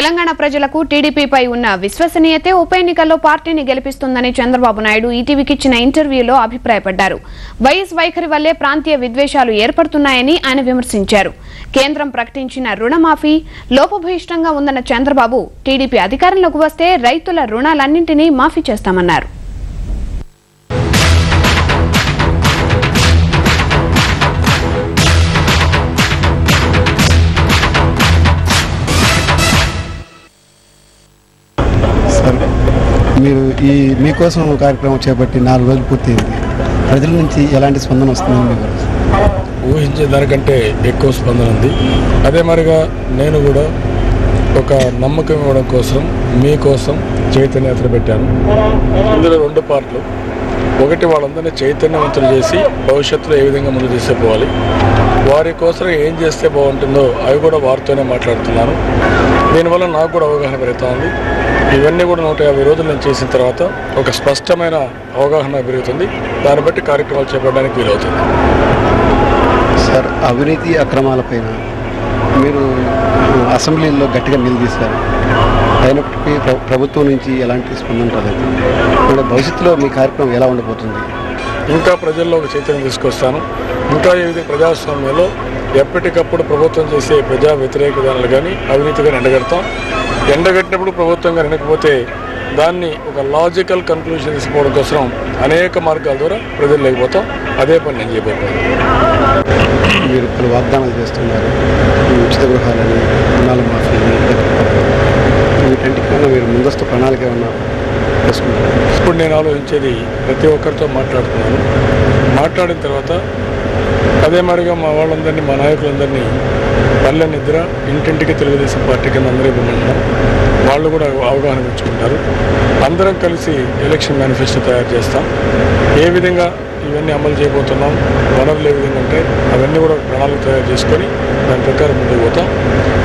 తెలంగాణ ప్రజలకు టీడీపీపై ఉన్న విశ్వసనీయతే ఉప ఎన్నికల్లో పార్టీని గెలిపిస్తుందని చంద్రబాబు నాయుడు ఈటీవీకి ఇచ్చిన ఇంటర్వ్యూలో అభిప్రాయపడ్డారు. వైఎస్ వైఖరి వల్లే ప్రాంతీయ విద్వేషాలు ఏర్పడుతున్నాయని ఆయన విమర్శించారు. కేంద్రం ప్రకటించిన రుణమాఫీ లోపభూయిష్టంగా ఉందన్న చంద్రబాబు టీడీపీ అధికారంలోకి వస్తే రైతుల రుణాలన్నింటినీ మాఫీ చేస్తామన్నారు. మీరు ఈ మీకోసం కార్యక్రమం చేపట్టి 4 రోజులు పూర్తయింది. ప్రజల నుంచి ఎలాంటి స్పందన వస్తుందని మీరు ఊహించే దానికంటే ఎక్కువ స్పందన ఉంది. అదే మరిగా నేను కూడా ఒక నమ్మకం ఇవ్వడం కోసం మీకోసం చైతన్య యాత్ర పెట్టాను. ఇందులో 2 పార్ట్లు. ఒకటి, వాళ్ళందరినీ చైతన్యవంతులు చేసి భవిష్యత్తులో ఏ విధంగా ముందు తీసుకుపోవాలి, వారి కోసం ఏం చేస్తే బాగుంటుందో అవి కూడా వారితోనే మాట్లాడుతున్నాను. దీనివల్ల నాకు కూడా అవగాహన పెరుగుతుంది. ఇవన్నీ కూడా 150 రోజులు నేను చేసిన తర్వాత ఒక స్పష్టమైన అవగాహన పెరుగుతుంది. దాన్ని బట్టి కార్యక్రమాలు చేపట్టడానికి వీలవుతుంది. సార్, అవినీతి అక్రమాలపైన మీరు అసెంబ్లీలో గట్టిగా నిలదీశారు. అయినప్పటికీ ప్రభుత్వం నుంచి ఎలాంటి స్పందన రాలేదు. ఇప్పుడు భవిష్యత్తులో మీ కార్యక్రమం ఎలా ఉండబోతుంది? ఇంకా ప్రజల్లో ఒక చైతన్యం తీసుకొస్తాను. ఇంకా ఈ విధంగా ప్రజాస్వామ్యంలో ఎప్పటికప్పుడు ప్రభుత్వం చేసే ప్రజా వ్యతిరేక విధానాలు కానీ అవినీతి కానీ ఎండగట్టినప్పుడు ప్రభుత్వంగా వెనకపోతే దాన్ని ఒక లాజికల్ కన్క్లూషన్ తీసుకోవడం కోసం అనేక మార్గాల ద్వారా ప్రజలు లేకపోతాం. అదే పని నేను చేయబోతున్నాను. మీరు ఇప్పుడు వాగ్దానాలు చేస్తున్నారు, ఉచిత గృహాలని, రుణాల మాఫీని, వీటన్నిటికన్నా మీరు ముందస్తు ప్రణాళిక ఏమన్నా చేసుకుంటారు? ఇప్పుడు నేను ఆలోచించేది ప్రతి ఒక్కరితో మాట్లాడుతున్నాను. మాట్లాడిన తర్వాత అదే మరిగా మా వాళ్ళందరినీ, మా నాయకులందరినీ పల్లె నిద్ర ఇంటింటికి తెలుగుదేశం పార్టీ కింద అందరూ ఇవ్వమంటున్నాం. వాళ్ళు కూడా అవగాహన పెంచుకుంటారు. అందరం కలిసి ఎలక్షన్ మేనిఫెస్టో తయారు చేస్తాం. ఏ విధంగా ఇవన్నీ అమలు చేయబోతున్నాం, వనరులు ఏ విధంగా ఉంటాయి, అవన్నీ కూడా ప్రణాళిక తయారు చేసుకొని దాని ప్రకారం ముందుకు పోతాం.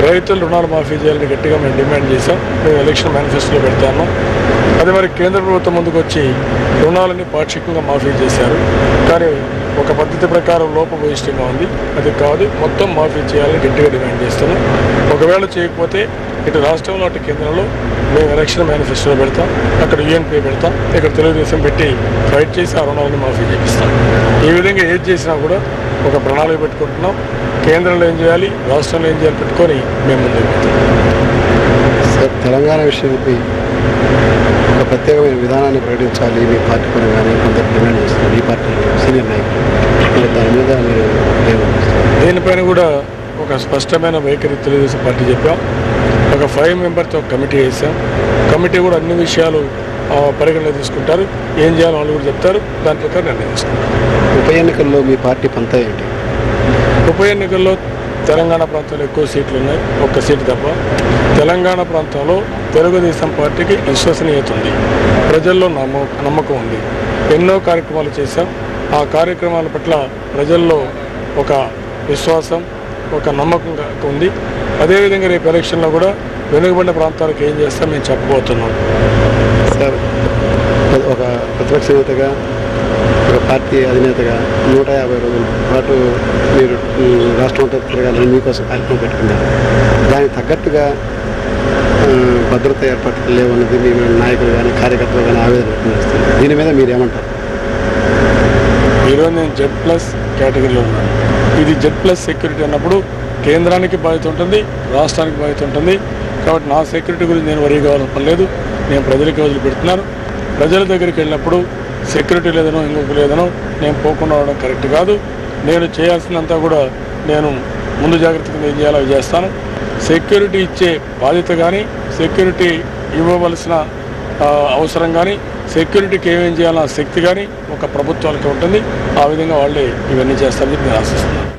రైతులు రుణాలు మాఫీ చేయాలని గట్టిగా మేము డిమాండ్ చేసాం. మేము ఎలక్షన్ మేనిఫెస్టోలో పెడతాము. అదే మరి కేంద్ర ప్రభుత్వం ముందుకు వచ్చి రుణాలని పాక్షికంగా మాఫీ చేశారు. కానీ ఒక పద్ధతి ప్రకారం లోపభూయిష్టంగా ఉంది. అది కాదు, మొత్తం మాఫీ చేయాలని గట్టిగా డిమాండ్ చేస్తున్నాం. ఒకవేళ చేయకపోతే ఇటు రాష్ట్రంలో అటు కేంద్రంలో మేము ఎలక్షన్ మేనిఫెస్టోలో పెడతాం. అక్కడ యూఎన్పీ పెడతాం. ఇక్కడ తెలుగుదేశం పెట్టి ఫైట్ చేసి ఆ రుణాలను మాఫీ చేపిస్తాం. ఈ విధంగా ఏది చేసినా కూడా ఒక ప్రణాళిక పెట్టుకుంటున్నాం. కేంద్రంలో ఏం చేయాలి, రాష్ట్రంలో ఏం చేయాలి పెట్టుకొని మేము ముందుకు పోతాం. సార్, తెలంగాణ విషయంపై ఒక ప్రత్యేకమైన విధానాన్ని ప్రకటించాలి మీ పార్టీ పరంగా కానీ కొంత డిమాండ్ చేస్తున్నారు ఈ పార్టీ సీనియర్ నాయకులు. దాని మీద మీరు దీనిపైన కూడా ఒక స్పష్టమైన వైఖరి తెలుగుదేశం పార్టీ చెప్పాం. ఒక 5 మెంబర్తో కమిటీ వేసాం. కమిటీ కూడా అన్ని విషయాలు పరిగణలో తీసుకుంటారు. ఏం చేయాలో వాళ్ళు కూడా చెప్తారు. దాని ప్రకారం నిర్ణయం తీసుకుంటారు. ఉప ఎన్నికల్లో మీ పార్టీ పంత ఏంటి? ఉప ఎన్నికల్లో తెలంగాణ ప్రాంతంలో ఎక్కువ సీట్లు ఉన్నాయి, 1 సీటు తప్ప. తెలంగాణ ప్రాంతంలో తెలుగుదేశం పార్టీకి విశ్వసనీయత ఉంది, ప్రజల్లో నమ్మకం ఉంది. ఎన్నో కార్యక్రమాలు చేశాం. ఆ కార్యక్రమాల పట్ల ప్రజల్లో ఒక విశ్వాసం, ఒక నమ్మకం ఉంది. అదేవిధంగా రేపు ఎలక్షన్లో కూడా వెనుకబడిన ప్రాంతాలకు ఏం చేస్తాం మేము చెప్పబోతున్నాం. సార్, ఒక ప్రతిపక్ష నేతగా, ఒక పార్టీ అధినేతగా 150 రోజుల పాటు మీరు రాష్ట్రంతో తిరగాలని మీకోసం కార్యక్రమం పెట్టుకున్నారు. దానికి తగ్గట్టుగా భద్రత ఏర్పాట్లు లేవన్నది మీ నాయకులు కానీ కార్యకర్తలు కానీ ఆవేదన వ్యక్తం చేస్తున్నారు. దీని మీద మీరు ఏమంటారు? ఈరోజు నేను Z+ కేటగిరీలో ఉన్నాను. ఇది Z+ సెక్యూరిటీ అన్నప్పుడు కేంద్రానికి బాధ్యత ఉంటుంది, రాష్ట్రానికి బాధ్యత ఉంటుంది. కాబట్టి నా సెక్యూరిటీ గురించి నేను వరీ కావాల్సిన పని లేదు. నేను ప్రజలకి వదిలిపెడుతున్నాను. ప్రజల దగ్గరికి వెళ్ళినప్పుడు సెక్యూరిటీ లేదనో ఇంకొక లేదనో నేను పోకుండా అవడం కరెక్ట్ కాదు. నేను చేయాల్సినంతా కూడా నేను ముందు జాగ్రత్తగా ఏం చేయాలో అవి చేస్తాను. సెక్యూరిటీ ఇచ్చే బాధ్యత కానీ, సెక్యూరిటీ ఇవ్వవలసిన అవసరం కానీ, సెక్యూరిటీకి ఏమేం చేయాలన్న శక్తి కానీ ఒక ప్రభుత్వానికి ఉంటుంది. ఆ విధంగా వాళ్ళే ఇవన్నీ చేస్తారని నేను ఆశిస్తున్నాను.